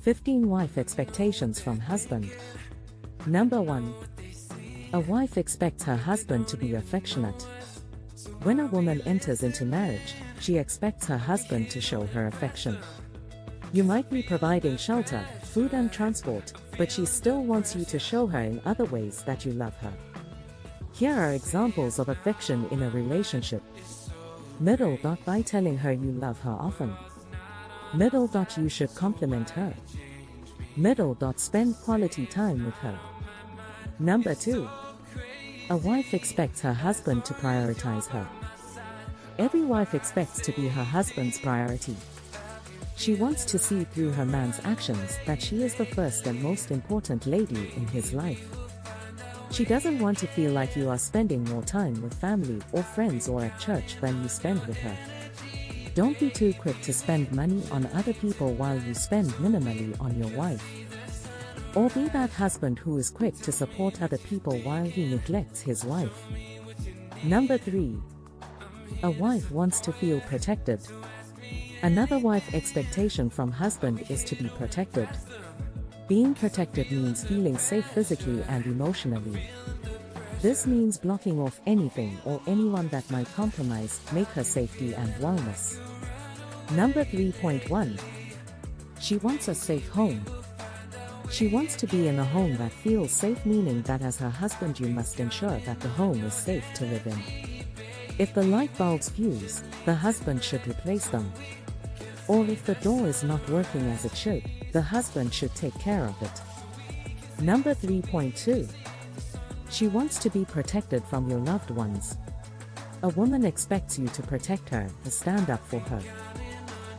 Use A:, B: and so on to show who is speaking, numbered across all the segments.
A: 15 Wife Expectations from Husband. Number 1. A wife expects her husband to be affectionate. When a woman enters into marriage, she expects her husband to show her affection. You might be providing shelter, food and transport, but she still wants you to show her in other ways that you love her. Here are examples of affection in a relationship. Middle. By telling her you love her often. Middle. You should compliment her. Middle. Spend quality time with her. Number 2. A wife expects her husband to prioritize her. Every wife expects to be her husband's priority. She wants to see through her man's actions that she is the first and most important lady in his life. She doesn't want to feel like you are spending more time with family or friends or at church than you spend with her. Don't be too quick to spend money on other people while you spend minimally on your wife. Or be that husband who is quick to support other people while he neglects his wife. Number 3. A wife wants to feel protected. Another wife expectation from husband is to be protected. Being protected means feeling safe physically and emotionally. This means blocking off anything or anyone that might compromise, make her safety and wellness. Number 3.1. She wants a safe home. She wants to be in a home that feels safe, meaning that as her husband you must ensure that the home is safe to live in. If the light bulbs fuse, the husband should replace them. Or if the door is not working as it should, the husband should take care of it. Number 3.2. She wants to be protected from your loved ones. A woman expects you to protect her, to stand up for her.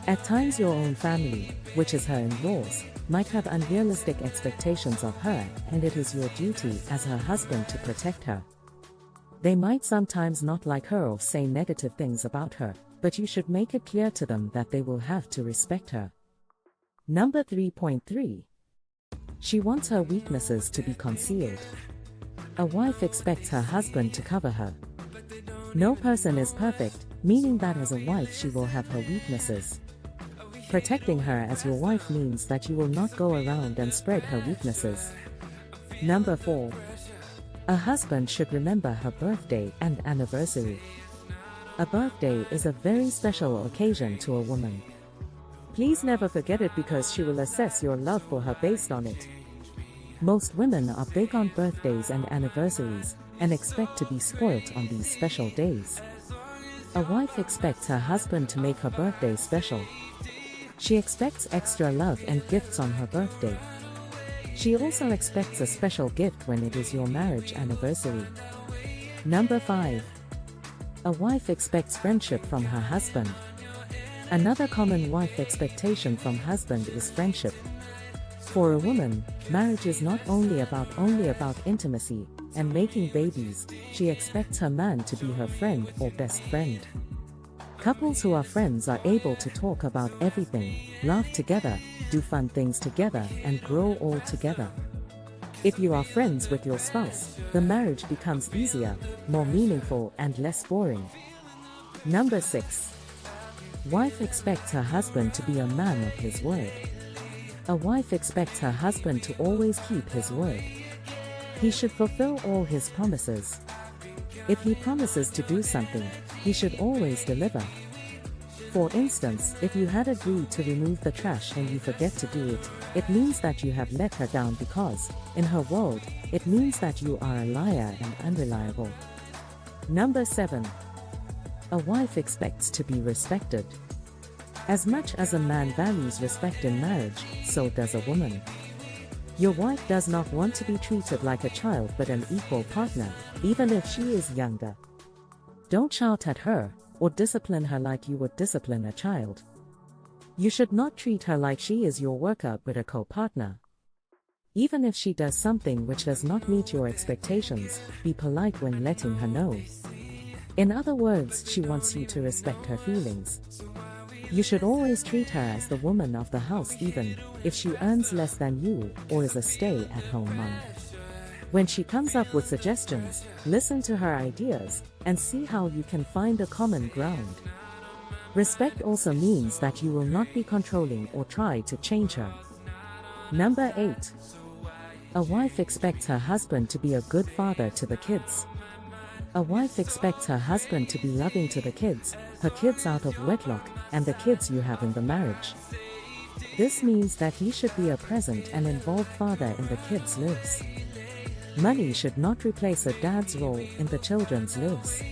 A: At times your own family, which is her in-laws, might have unrealistic expectations of her, and it is your duty as her husband to protect her. They might sometimes not like her or say negative things about her, but you should make it clear to them that they will have to respect her. Number 3.3. She wants her weaknesses to be concealed. A wife expects her husband to cover her. No person is perfect, meaning that as a wife she will have her weaknesses. Protecting her as your wife means that you will not go around and spread her weaknesses. Number 4. A husband should remember her birthday and anniversary. A birthday is a very special occasion to a woman. Please never forget it because she will assess your love for her based on it. Most women are big on birthdays and anniversaries, and expect to be spoilt on these special days. A wife expects her husband to make her birthday special. She expects extra love and gifts on her birthday. She also expects a special gift when it is your marriage anniversary. Number 5. A wife expects friendship from her husband. Another common wife expectation from husband is friendship. For a woman, marriage is not only about intimacy and making babies. She expects her man to be her friend or best friend. Couples who are friends are able to talk about everything, laugh together, do fun things together, and grow all together. If you are friends with your spouse, the marriage becomes easier, more meaningful, and less boring. Number 6. Wife expects her husband to be a man of his word. A wife expects her husband to always keep his word. He should fulfill all his promises. If he promises to do something, he should always deliver. For instance, if you had agreed to remove the trash and you forget to do it, it means that you have let her down because, in her world, it means that you are a liar and unreliable. Number 7. A wife expects to be respected. As much as a man values respect in marriage, so does a woman. Your wife does not want to be treated like a child but an equal partner, even if she is younger. Don't shout at her, or discipline her like you would discipline a child. You should not treat her like she is your worker but a co-partner. Even if she does something which does not meet your expectations, be polite when letting her know. In other words, she wants you to respect her feelings. You should always treat her as the woman of the house even if she earns less than you or is a stay-at-home mom. When she comes up with suggestions, listen to her ideas and see how you can find a common ground. Respect also means that you will not be controlling or try to change her. Number 8. A wife expects her husband to be a good father to the kids. A wife expects her husband to be loving to the kids, her kids out of wedlock, and the kids you have in the marriage. This means that he should be a present and involved father in the kids' lives. Money should not replace a dad's role in the children's lives.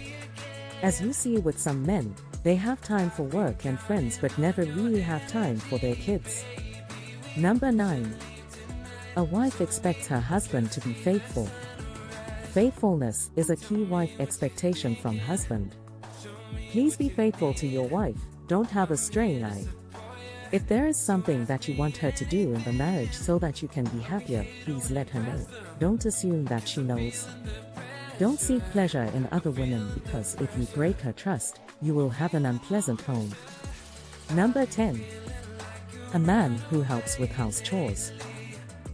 A: As you see with some men, they have time for work and friends but never really have time for their kids. Number 9. A wife expects her husband to be faithful. Faithfulness is a key wife expectation from husband. Please be faithful to your wife, don't have a straying eye. If there is something that you want her to do in the marriage so that you can be happier, please let her know. Don't assume that she knows. Don't seek pleasure in other women because if you break her trust, you will have an unpleasant home. Number 10. A man who helps with house chores.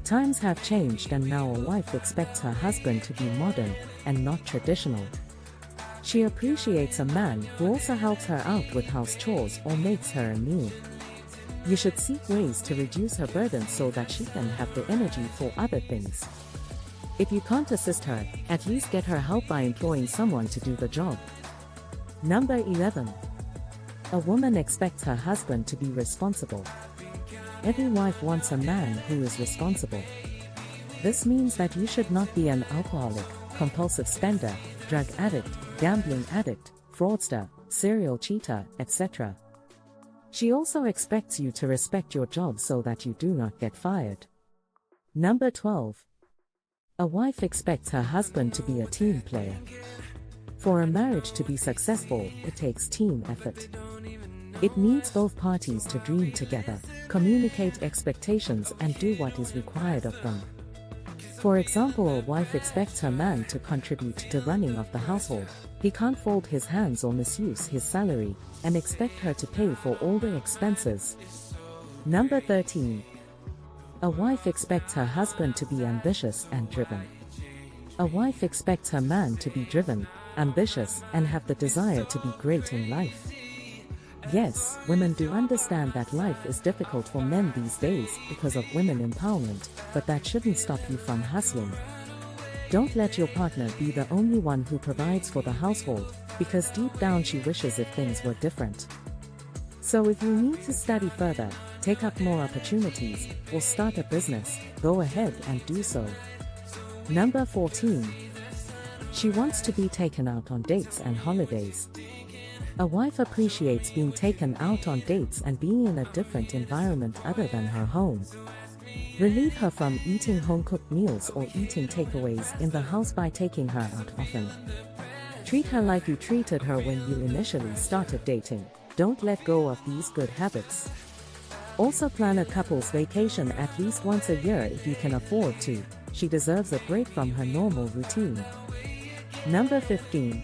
A: Times have changed and now a wife expects her husband to be modern and not traditional. She appreciates a man who also helps her out with house chores or makes her a meal. You should seek ways to reduce her burden so that she can have the energy for other things. If you can't assist her, at least get her help by employing someone to do the job. Number 11. A woman expects her husband to be responsible. Every wife wants a man who is responsible. This means that you should not be an alcoholic, compulsive spender, drug addict, gambling addict, fraudster, serial cheater, etc. She also expects you to respect your job so that you do not get fired. Number 12. A wife expects her husband to be a team player. For a marriage to be successful, it takes team effort. It needs both parties to dream together, communicate expectations and do what is required of them. For example, a wife expects her man to contribute to the running of the household. He can't fold his hands or misuse his salary, and expect her to pay for all the expenses. Number 13. A wife expects her husband to be ambitious and driven. A wife expects her man to be driven, ambitious, and have the desire to be great in life. Yes, women do understand that life is difficult for men these days because of women empowerment, but that shouldn't stop you from hustling. Don't let your partner be the only one who provides for the household, because deep down she wishes if things were different. So if you need to study further, take up more opportunities, or start a business, go ahead and do so. Number 14. She wants to be taken out on dates and holidays. A wife appreciates being taken out on dates and being in a different environment other than her home. Relieve her from eating home-cooked meals or eating takeaways in the house by taking her out often. Treat her like you treated her when you initially started dating. Don't let go of these good habits. Also plan a couple's vacation at least once a year if you can afford to. She deserves a break from her normal routine. Number 15.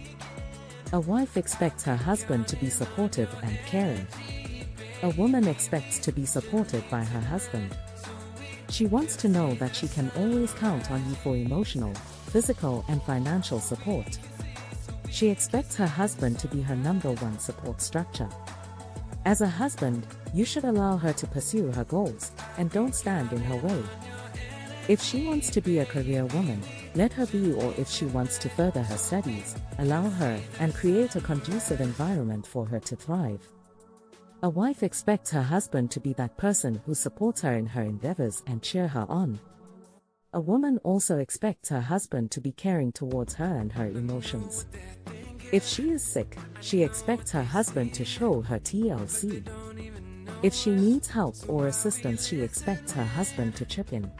A: A wife expects her husband to be supportive and caring. A woman expects to be supported by her husband. She wants to know that she can always count on you for emotional, physical, and financial support. She expects her husband to be her number one support structure. As a husband, you should allow her to pursue her goals, and don't stand in her way. If she wants to be a career woman, let her be, or if she wants to further her studies, allow her, and create a conducive environment for her to thrive. A wife expects her husband to be that person who supports her in her endeavors and cheer her on. A woman also expects her husband to be caring towards her and her emotions. If she is sick, she expects her husband to show her TLC. If she needs help or assistance, she expects her husband to chip in.